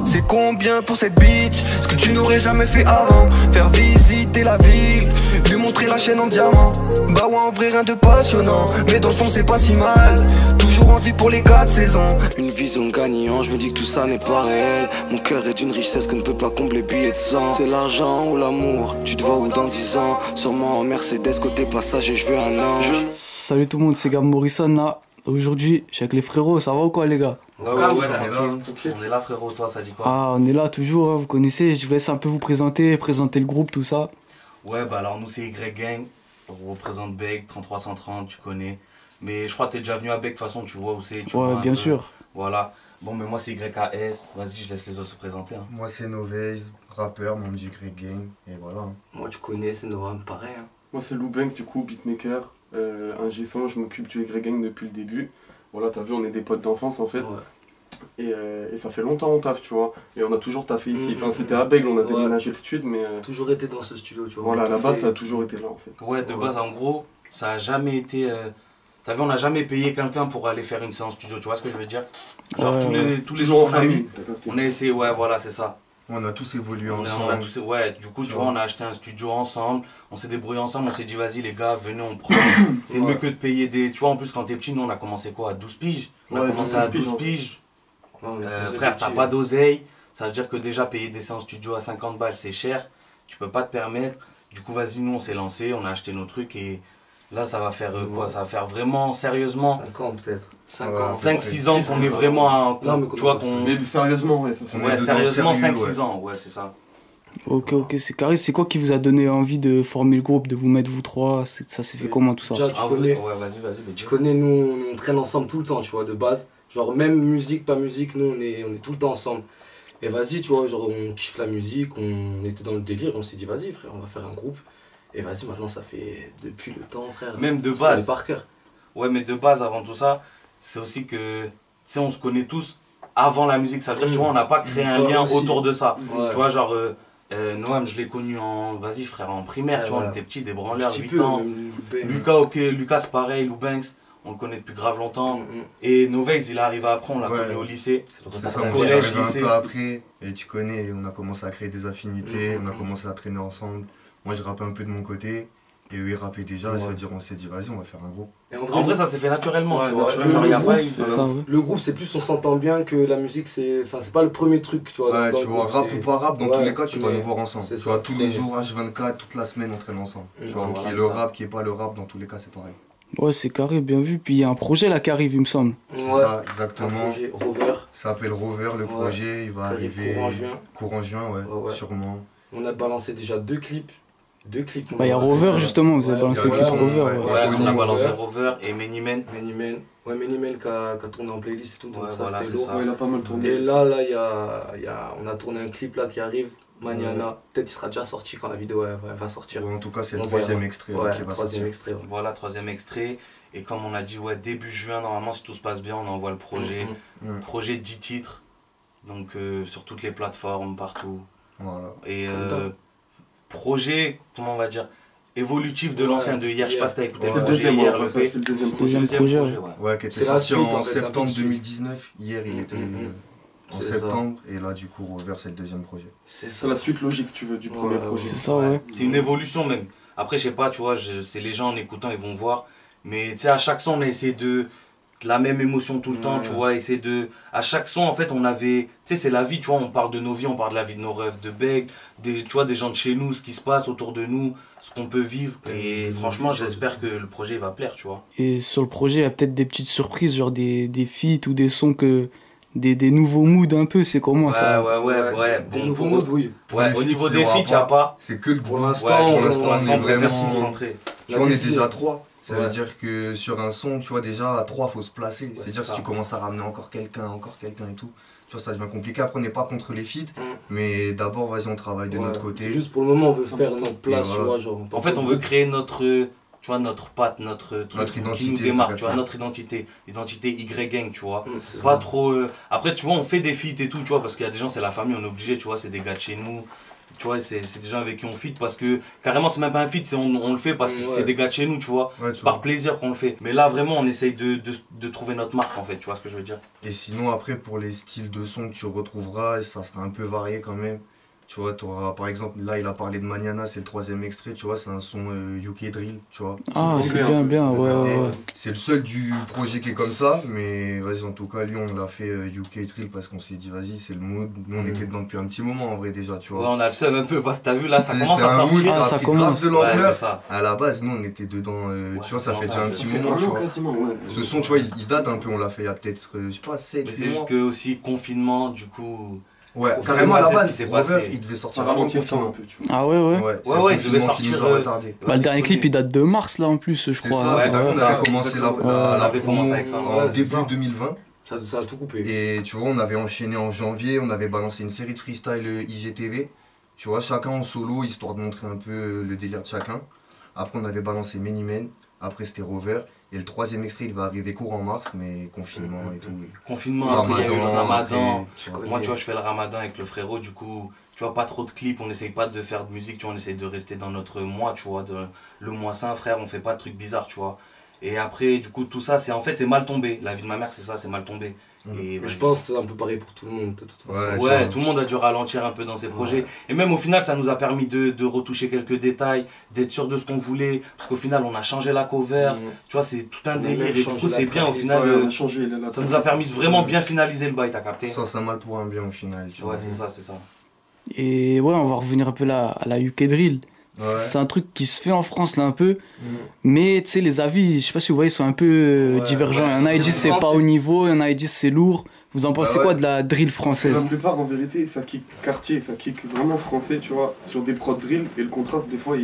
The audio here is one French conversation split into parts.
C'est combien pour cette bitch? Ce que tu n'aurais jamais fait avant. Faire visiter la ville, lui montrer la chaîne en diamant. Bah ouais, en vrai rien de passionnant, mais dans le fond c'est pas si mal. Toujours en vie pour les 4 saisons. Une vision gagnant, je me dis que tout ça n'est pas réel. Mon cœur est d'une richesse que ne peut pas combler billet de sang. C'est l'argent ou l'amour, tu te vois où dans 10 ans? Sûrement en Mercedes côté passager, je veux un ange. Salut tout le monde, c'est Gab Morrison là. Aujourd'hui, je suis avec les frérots, ça va ou quoi les gars? Ouais, tranquille. On est là frérot, toi ça dit quoi? Ah, on est là toujours, hein, vous connaissez, je vous laisse un peu vous présenter le groupe, tout ça. Ouais, bah alors nous c'est Y Gang, on représente Beg, 3330, tu connais. Mais je crois que t'es déjà venu à Beg, de toute façon tu vois où c'est. Ouais, bien sûr. Voilà. Bon, mais moi c'est YKS, vas-y, je laisse les autres se présenter. Hein. Moi c'est Novez, rappeur, membre du Y Gang, et voilà. Moi tu connais, c'est Noam, pareil. Hein. Moi c'est Lou Banks, du coup, beatmaker, ingé son, je m'occupe du Y Gang depuis le début. Voilà, t'as vu, on est des potes d'enfance en fait. Ouais. Et ça fait longtemps on taffe, tu vois. Et on a toujours taffé ici. Enfin, c'était à Bègle, on a déménagé le studio, mais. Toujours été dans ce studio, tu vois. Voilà, à la base, ça a toujours été là en fait. Ouais, de base, en gros, ça a jamais été. T'as vu, on n'a jamais payé quelqu'un pour aller faire une séance studio, tu vois ce que je veux dire? Genre, tous les jours, on a eu. On a essayé, ouais, voilà, c'est ça. On a tous évolué ensemble. On a tous, ouais, du coup, tu vois, on a acheté un studio ensemble, on s'est débrouillé ensemble, on s'est dit, vas-y, les gars, venez, on prend. C'est mieux que de payer des. Tu vois, en plus, quand t'es petit, nous, on a commencé quoi? À 12 piges? On a commencé à 12 piges. Frère, t'as pas d'oseille, ça veut dire que déjà, payer des séances studio à 50 balles, c'est cher, tu peux pas te permettre. Du coup, vas-y, nous, on s'est lancé, on a acheté nos trucs et. Là, ça va faire quoi? Ça va faire vraiment, sérieusement 5 ans peut-être. 5-6 ans qu'on est vraiment à. Tu vois qu'on. Mais sérieusement, ouais, ça fait. Ouais, sérieusement, 5-6 ans, ouais, c'est ça. Ok, c'est carré. C'est quoi qui vous a donné envie de former le groupe, de vous mettre vous trois? Ça s'est fait comment tout ça? Déjà, tu connais. Ouais, vas-y. Tu connais, nous, on traîne ensemble tout le temps, tu vois, de base. Genre, même musique, pas musique, nous, on est tout le temps ensemble. Et vas-y, tu vois, genre, on kiffe la musique, on était dans le délire, on s'est dit, vas-y, frère, on va faire un groupe. Et vas-y, maintenant ça fait depuis le temps, frère. Même de base. Par cœur. Ouais, mais de base, avant tout ça, c'est aussi que, tu sais, on se connaît tous avant la musique. Ça veut dire, tu vois, on n'a pas créé un lien autour de ça. Ouais. Tu vois, genre, Noam, je l'ai connu vas-y, frère, en primaire, tu vois, on était petits, des branleurs, 8 ans. Lucas, c'est pareil, Lou Banks, on le connaît depuis grave longtemps. Et Novez, il est arrivé après, on l'a connu au lycée. C'est ça, on est arrivé un peu après, et tu connais, on a commencé à créer des affinités, on a commencé à traîner ensemble. Moi je rappais un peu de mon côté, et eux ils rappaient déjà, ça veut dire on s'est dit vas-y on va faire un groupe. Et en vrai ça s'est fait naturellement, tu vois. Le groupe c'est plus on s'entend bien que la musique, c'est pas le premier truc, tu vois. Ouais, tu vois, rap ou pas rap, dans tous les cas tu vas nous voir ensemble. Tu vois, tous les jours, H24, toute la semaine on traîne ensemble. Tu vois, qui est le rap, qui est pas le rap, dans tous les cas c'est pareil. Ouais, c'est carré, bien vu. Puis il y a un projet là qui arrive, il me semble. C'est ça, exactement. Un projet Rover. Ça s'appelle Rover, le projet, il va arriver courant juin, ouais, sûrement. On a balancé déjà 2 clips. Bah, il y a Rover justement, vous avez balancé le clip Rover. Ouais, on a balancé Rover et Manyman. Ouais, Manyman qui a tourné en playlist et tout, donc ça c'était lourd. Ouais, il a pas mal tourné. Et là, on a tourné un clip là qui arrive, Maniana. Peut-être il sera déjà sorti quand la vidéo va sortir. Ouais, en tout cas, c'est le 3e extrait qui va sortir. Voilà, 3e extrait. Et comme on a dit, ouais, début juin, normalement, si tout se passe bien, on envoie le projet. Projet 10 titres, donc sur toutes les plateformes, partout. Voilà. Et projet, comment on va dire, évolutif de l'ancien de hier. Je sais pas si t'as écouté le projet hier, c'est le deuxième projet. Ouais, qui était sorti en septembre 2019. Hier, il était en septembre, et là, du coup, Rover, c'est le 2e projet. C'est la suite logique, si tu veux, du premier projet. C'est ça, ouais. C'est une évolution même. Après, je sais pas, tu vois, c'est les gens en écoutant, ils vont voir. Mais tu sais, à chaque son, on a essayé de la même émotion tout le temps, tu vois, essayer de... À chaque son, en fait, on avait... Tu sais, c'est la vie, tu vois, on parle de nos vies, on parle de la vie de nos rêves, de Beg, tu vois, des gens de chez nous, ce qui se passe autour de nous, ce qu'on peut vivre. Et franchement, j'espère que le projet va plaire, tu vois. Et sur le projet, il y a peut-être des petites surprises, genre des feats ou des sons que... Des nouveaux moods un peu, c'est comment ça? Ouais. Des nouveaux moods, oui. Ouais, au niveau des feats, il n'y a pas. C'est que le pour l'instant, on est vraiment concentré. Tu vois, on est déjà 3. Ça veut dire que sur un son, tu vois, déjà à 3, il faut se placer. C'est-à-dire si tu commences à ramener encore quelqu'un et tout, tu vois, ça devient compliqué. Après, on n'est pas contre les feats, mais d'abord, vas-y, on travaille de notre côté. C'est juste pour le moment, on veut faire notre place, tu vois. Genre, en fait, on veut créer notre... Tu vois, notre patte, notre truc qui nous démarque, tu vois, notre identité Y Gang, tu vois. Pas trop... Après, tu vois, on fait des feats et tout, tu vois, parce qu'il y a des gens, c'est la famille, on est obligé, tu vois, c'est des gars de chez nous. tu vois, c'est des gens avec qui on fit parce que carrément c'est même pas un fit, on le fait parce que c'est des gars de chez nous, tu vois, par plaisir qu'on le fait. Mais là vraiment on essaye de trouver notre marque en fait, tu vois ce que je veux dire. Et sinon après pour les styles de son que tu retrouveras, ça sera un peu varié quand même. Tu vois, t'auras, par exemple, là il a parlé de Maniana, c'est le 3e extrait, tu vois, c'est un son UK Drill, tu vois. Ah, c'est bien, ouais. C'est le seul du projet qui est comme ça, mais vas-y, en tout cas, lui, on l'a fait UK Drill parce qu'on s'est dit, vas-y, c'est le mood. Nous, on était dedans depuis un petit moment, en vrai, déjà, tu vois. Ouais, on a le seum un peu, parce que t'as vu, là, ça commence à sortir. Ah, ça commence de l'ampleur. Ouais, à la base, nous, on était dedans, tu vois, ça fait déjà un petit moment, tu vois. Ce son, tu vois, il date un peu, on l'a fait il y a peut-être, je sais pas, 7 mois. Mais c'est juste que aussi, confinement, du coup... Ouais, carrément à la base, Rover, il devait sortir avant le confinement. Ah ouais. Ouais, il devait sortir. Le dernier clip, il date de mars, là, en plus, je crois. C'est ça, on avait commencé la promo avec ça, en début 2020. Ça a tout coupé. Et tu vois, on avait enchaîné en janvier, on avait balancé une série de freestyle IGTV. Tu vois, chacun en solo, histoire de montrer un peu le délire de chacun. Après, on avait balancé Many Men. Après, c'était Rover. Et le 3e extrait, il va arriver courant mars, mais confinement et tout. Confinement, après, il y a eu le ramadan. Moi, tu vois, je fais le ramadan avec le frérot, du coup, tu vois, pas trop de clips, on n'essaye pas de faire de musique, tu vois, on essaye de rester dans notre mois, tu vois, le mois saint, frère, on fait pas de trucs bizarres, tu vois. Et après, du coup, tout ça, c'est mal tombé. La vie de ma mère, c'est ça, c'est mal tombé. Et je pense que c'est un peu pareil pour tout le monde, de toute façon. Ouais, tout le monde a dû ralentir un peu dans ses projets. Et même au final, ça nous a permis de retoucher quelques détails, d'être sûr de ce qu'on voulait. Parce qu'au final, on a changé la cover. Tu vois, c'est tout un délire. Et du coup, c'est bien au final. Ça nous a permis de vraiment bien finaliser le bail, t'as capté? Ça, c'est un mal pour un bien au final. Ouais, c'est ça. Et ouais, on va revenir un peu là à la UK Drill. C'est un truc qui se fait en France là un peu, mais tu sais les avis, je sais pas si vous voyez, sont un peu divergents. Il y en a qui disent c'est pas au niveau, il y en a qui disent c'est lourd. Vous en pensez quoi de la drill française? La plupart en vérité ça kick quartier, ça kick vraiment français, tu vois, sur des prods drill, et le contraste des fois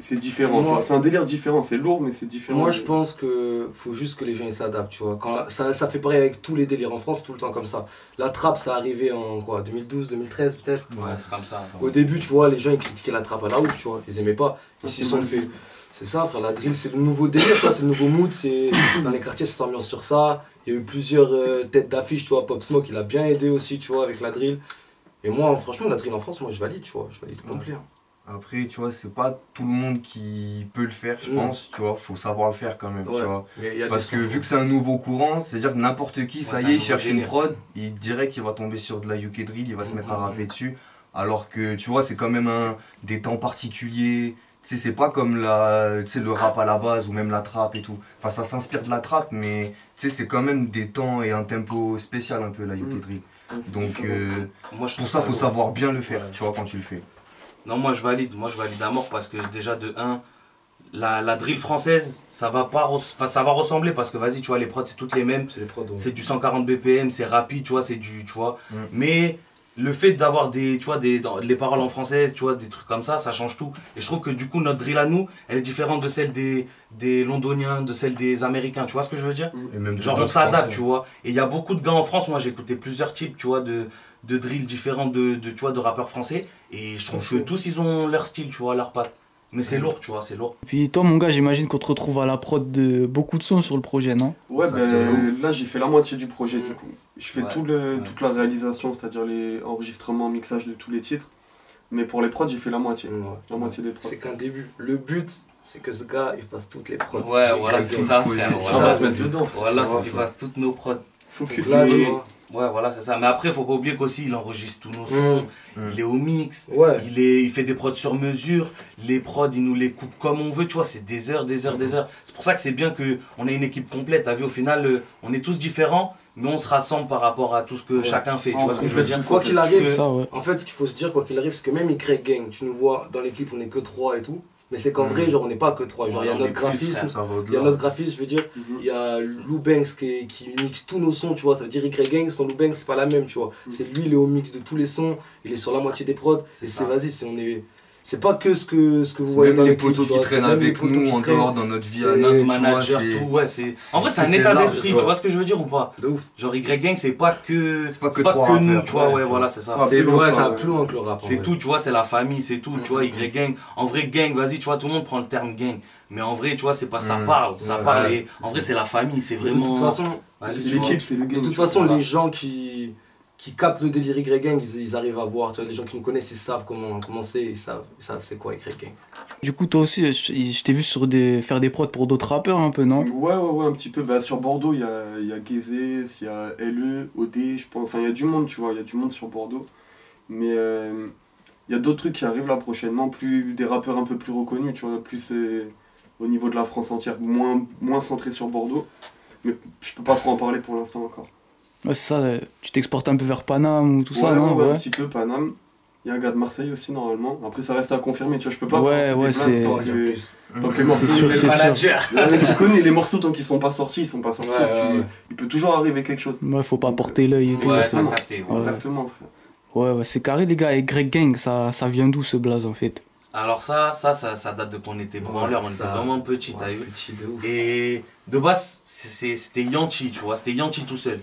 c'est différent, tu vois. C'est un délire différent, c'est lourd mais c'est différent. Moi je pense que faut juste que les gens s'adaptent, tu vois. Quand ça fait pareil avec tous les délires en France, tout le temps comme ça. La trappe ça arrivait en quoi, 2012, 2013 peut-être. Ouais, c'est comme ça. Au début tu vois, les gens ils critiquaient la trappe à la ouf, tu vois, ils aimaient pas. Ils s'y sont fait. C'est ça frère, la drill c'est le nouveau délire, c'est le nouveau mood, c'est dans les quartiers c'est ambiance sur ça. Il y a eu plusieurs têtes d'affiche, tu vois, Pop Smoke il a bien aidé aussi, tu vois, avec la drill. Et moi franchement la drill en France, moi je valide, tu vois, je valide complet. Après, tu vois, c'est pas tout le monde qui peut le faire, je pense, tu vois, faut savoir le faire quand même, tu vois. Parce que vu que c'est un nouveau courant, c'est-à-dire que n'importe qui, ça y est, il cherche une prod, il dirait qu'il va tomber sur de la UK Drill, il va se mettre à rapper dessus. Alors que, tu vois, c'est quand même des temps particuliers, tu sais, c'est pas comme le rap à la base ou même la trap et tout. Enfin, ça s'inspire de la trap, mais tu sais, c'est quand même des temps et un tempo spécial un peu, la UK Drill. Donc, pour ça, faut savoir bien le faire, tu vois, quand tu le fais. Non, moi je valide à mort parce que déjà de 1, la drill française, ça va ressembler parce que vas-y, tu vois, les prods c'est toutes les mêmes, c'est du 140 BPM, c'est rapide, tu vois, c'est du, tu vois. Mais le fait d'avoir des paroles en française, tu vois, des trucs comme ça change tout. Et je trouve que du coup notre drill à nous, elle est différente de celle des Londoniens, de celle des Américains, tu vois ce que je veux dire? Et même genre on s'adapte, tu vois. Et il y a beaucoup de gars en France, moi j'ai écouté plusieurs types, tu vois, de drill différents tu vois, de rappeurs français. Et je trouve que tous ils ont leur style, tu vois, leur patte. Mais c'est lourd, tu vois, c'est lourd. Puis toi mon gars, j'imagine qu'on te retrouve à la prod de beaucoup de sons sur le projet, non? Ouais, là j'ai fait la moitié du projet du coup. Je fais toute la réalisation, c'est-à-dire les enregistrements, mixage de tous les titres. Mais pour les prods, j'ai fait la moitié. La moitié des prods. C'est qu'un début. Le but, c'est que ce gars, il fasse toutes les prods. Ouais, voilà, c'est ça, frère. On va se mettre dedans. Voilà, faut qu'il fasse toutes nos prods. Focus là, ouais, voilà, c'est ça. Mais après, faut pas oublier qu'aussi, il enregistre tous nos sons. Il est au mix. Il fait des prods sur mesure. Les prods, il nous les coupe comme on veut. Tu vois, c'est des heures. C'est pour ça que c'est bien qu'on ait une équipe complète. T'as vu, au final, on est tous différents, mais on se rassemble par rapport à tout ce que chacun fait. Tu vois ce que je veux dire? Quoi qu'il arrive, en fait, ce qu'il faut se dire, quoi qu'il arrive, c'est que même Y Gang, tu nous vois dans l'équipe, on est que 3 et tout. Mais c'est qu'en vrai, genre, on n'est pas que 3. Genre, il y a notre graphisme, je veux dire. Il y a Lou Banks qui mixe tous nos sons, tu vois. Ça veut dire Y Gang, sans Lou Banks, c'est pas la même, tu vois. C'est lui, il est au mix de tous les sons, il est sur la moitié des prods. C'est pas que ce que vous voyez dans les potos qui traînent avec nous encore dans notre vie, notre manager, tout. Ouais, en vrai, c'est un état d'esprit, tu vois ce que je veux dire ou pas? De ouf. Genre Y Gang, c'est pas que nous, tu vois, ouais, voilà, c'est ça. C'est plus loin que le rap. C'est tout, tu vois, c'est la famille, c'est tout, tu vois, Y Gang. En vrai, gang, vas-y, tu vois, tout le monde prend le terme gang. Mais en vrai, tu vois, c'est pas ça parle, et en vrai, c'est la famille, c'est vraiment. De toute façon, c'est l'équipe, c'est le gang. De toute façon, les gens qui qui captent le délire Y-Gang, ils arrivent à voir, tu vois, les gens qui nous connaissent, ils savent comment c'est, ils savent c'est quoi Y-Gang. Du coup, toi aussi, je t'ai vu faire des prods pour d'autres rappeurs un peu, non? Ouais, un petit peu. Bah, sur Bordeaux, il y a Gezes, il y a LE, OD, je pense. Enfin, il y a du monde, tu vois, il y a du monde sur Bordeaux. Mais il y a d'autres trucs qui arrivent là prochainement, des rappeurs un peu plus reconnus, tu vois, plus au niveau de la France entière, moins centré sur Bordeaux. Mais je peux pas trop en parler pour l'instant encore. Ouais, c'est ça, tu t'exportes un peu vers Paname ou tout ça, non? Ouais, un petit peu Paname. Il y a un gars de Marseille aussi, normalement. Après, ça reste à confirmer, tu vois, je peux pas c'est... tant que les morceaux... C'est sûr. Tu connais les morceaux, tant qu'ils sont pas sortis, ils sont pas sortis. Il peut toujours arriver quelque chose. Ouais, faut pas porter l'œil et tout. Exactement, capté, exactement, frère. Ouais, c'est carré, les gars. Et Y-Gang, ça vient d'où ce blaze, en fait? Alors ça date de quand on était branleurs, on était vraiment petits, t'as vu. Petit de ouf. Et de base, c'était Yanti, tu vois, c'était Yanti tout seul.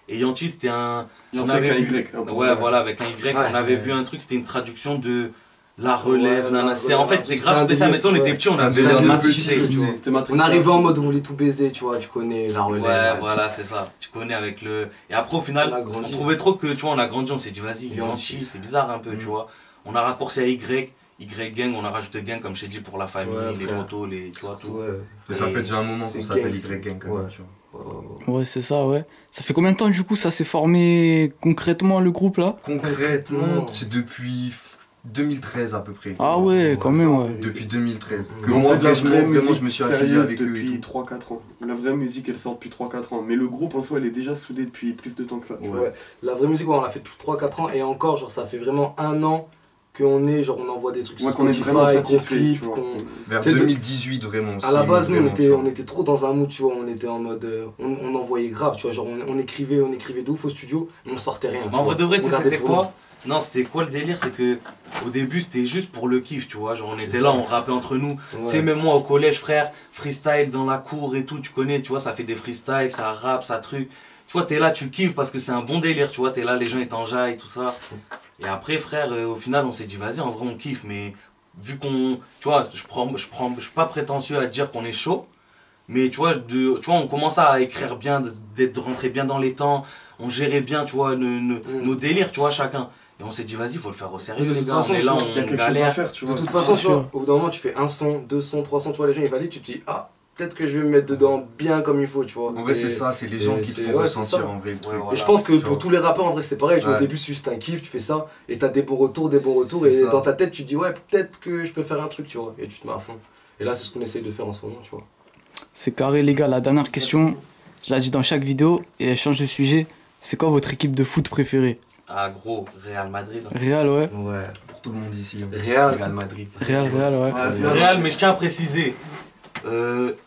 Et Yanti, c'était un... Yanti avec un Y. Ouais, voilà, avec un Y, on avait vu un truc, c'était une traduction de la relève, en fait, c'était grave de ça, mais on était petits, on avait l'air matissé, tu vois. On arrivait en mode on voulait tout baiser, tu vois, tu connais la relève. Ouais, voilà, c'est ça, tu connais avec le... Et après, au final, on trouvait trop que, tu vois, on a grandi, on s'est dit, vas-y, Yanti, c'est bizarre un peu, tu vois. On a raccourci à Y-Gang, on a rajouté gang, comme je t'ai dit, pour la famille, les photos, tu vois, tout. Mais ça fait déjà un moment qu'on s'appelle Y-Gang quand même, tu vois. Ouais, c'est ça, ouais. Ça fait combien de temps, du coup, ça s'est formé concrètement, le groupe, là? Concrètement, c'est depuis 2013 à peu près. Ah ouais, quand même, ouais. Depuis 2013. Que moi, de la vraie musique je me suis affilié avec eux depuis 3-4 ans. La vraie musique, elle sort depuis 3-4 ans. Mais le groupe, en soi, elle est déjà soudée depuis plus de temps que ça. Ouais. La vraie musique, on l'a fait depuis 3-4 ans. Et encore, genre, ça fait vraiment un an qu'on est, genre, on envoie des trucs sur Spotify, qu'on clip, vers 2018 vraiment. À la base, nous, on était trop dans un mood, tu vois, on était en mode, on envoyait grave, tu vois, genre, on écrivait de ouf au studio, on sortait rien. En vrai de vrai, c'était quoi? Non, c'était quoi le délire? C'est que au début, c'était juste pour le kiff, tu vois, genre, on était là, on rappait entre nous. Tu sais, même moi au collège, frère, freestyle dans la cour et tout, tu connais, tu vois, ça fait des freestyles, ça rappe, ça truc. Tu vois, t'es là, tu kiffes parce que c'est un bon délire, tu vois, t'es là, les gens ils t'enjaillent, tout ça. Et après, frère, au final, on s'est dit, vas-y, en vrai, on kiffe, mais vu qu'on. Tu vois, je suis pas prétentieux à dire qu'on est chaud, mais tu vois, on commence à écrire bien, d'être rentré bien dans les temps, on gérait bien, tu vois, nos délires, tu vois, chacun. Et on s'est dit, vas-y, faut le faire au sérieux, les gars, on est là, on galère. De toute façon, tu vois, au bout d'un moment, tu fais un son, 2 sons, 3 sons, tu vois, les gens ils valident, tu te dis, ah, peut-être que je vais me mettre dedans bien comme il faut, tu vois. En vrai, c'est ça, c'est les gens qui te font ressentir en vrai le truc. Et je pense que pour tous les rappeurs, en vrai, c'est pareil. Tu vois, au début, c'est juste un kiff, tu fais ça, et t'as des bons retours, et dans ta tête, tu te dis, ouais, peut-être que je peux faire un truc, tu vois, et tu te mets à fond. Et là, c'est ce qu'on essaye de faire en ce moment, tu vois. C'est carré, les gars. La dernière question, je l'ai dit dans chaque vidéo, et elle change de sujet. C'est quoi votre équipe de foot préférée? Ah, gros, Real Madrid. Real, ouais. Ouais. Pour tout le monde ici. Real Madrid. Real, ouais. Real, mais je tiens à préciser.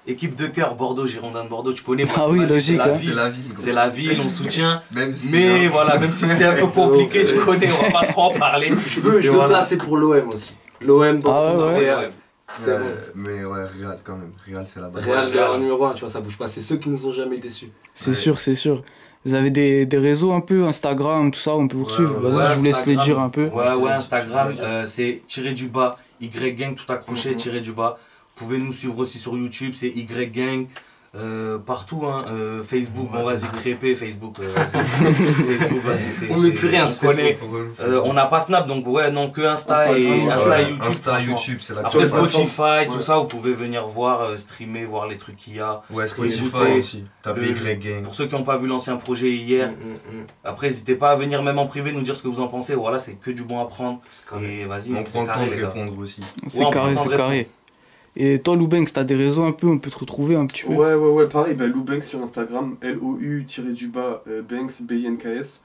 Équipe de cœur, Bordeaux, Girondins de Bordeaux, tu connais. Ah oui, logique. C'est la ville, on soutient. Même si, mais voilà, même si c'est un peu compliqué, tu connais, on va pas trop en parler. Je veux placer pour l'OM aussi. L'OM, Bordeaux, Real. Mais ouais, Real quand même. Real, c'est la base. Real numéro 1, tu vois, ça bouge pas. C'est ceux qui nous ont jamais déçus. C'est sûr. Vous avez des réseaux un peu, Instagram, tout ça, on peut vous suivre. Vas-y, je vous laisse les dire un peu. Ouais, Instagram, c'est _, Y-Gang, tout accroché, _. Vous pouvez nous suivre aussi sur YouTube, c'est Y-Gang. Partout, hein, Facebook, bon vas-y, crépé, Facebook, Facebook, vas-y, on met plus rien, on connaît. On n'a pas Snap, donc ouais, non, que Insta et YouTube. Insta, YouTube, c'est la après Spotify, tout ça, vous pouvez venir voir, streamer, voir les trucs qu'il y a. Ouais, Spotify aussi, tapez Y-Gang. Pour ceux qui n'ont pas vu l'ancien projet hier, après n'hésitez pas à venir même en privé nous dire ce que vous en pensez, voilà, c'est que du bon à prendre. Et vas-y, on prend le temps de répondre aussi. C'est carré. Et toi, Loubanks, t'as des réseaux un peu, on peut te retrouver un petit peu? Ouais, pareil, Loubanks sur Instagram, LOU_Banks, BINKS,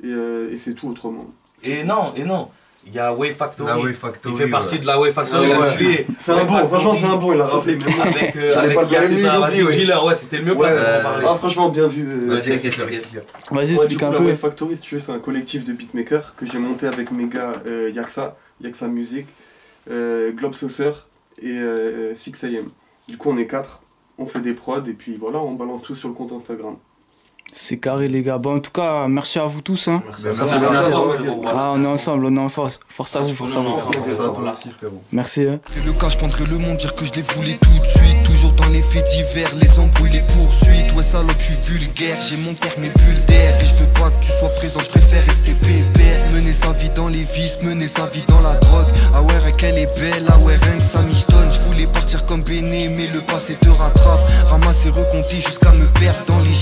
et c'est tout autrement. Et non, il y a Way Factory, il fait partie de la Way Factory, c'est un bon, franchement c'est un bon, il a rappelé, même avec Yassine, ouais, c'était le mieux placé pour en parler. Ah, franchement, bien vu. Vas-y, explique un peu. La Way Factory, si tu veux, c'est un collectif de beatmakers que j'ai monté avec mes gars Yaksa Music, Globe Saucer et 6am. Du coup on est 4, on fait des prods et puis voilà, on balance tout sur le compte Instagram. C'est carré les gars. Bon en tout cas merci à vous tous hein. Merci à toi. Ah on est ensemble, on est en force. Force à vous, force à vous. Merci hein. Le cas, je prendrai le monde, dire que je les voulais tout de suite. Toujours dans les faits divers, les embrouilles, les poursuites. Ouais salope, je suis vulgaire, j'ai mon cœur, mes bulles d'air. Et je veux pas que tu sois présent, je préfère rester pépère. Mener sa vie dans les vices, mener sa vie dans la drogue. Ah ouais, qu'elle est belle, ah ouais, rien que ça michetonne. Je voulais partir comme Béné, mais le passé te rattrape. Ramasser, recompter jusqu'à me perdre dans les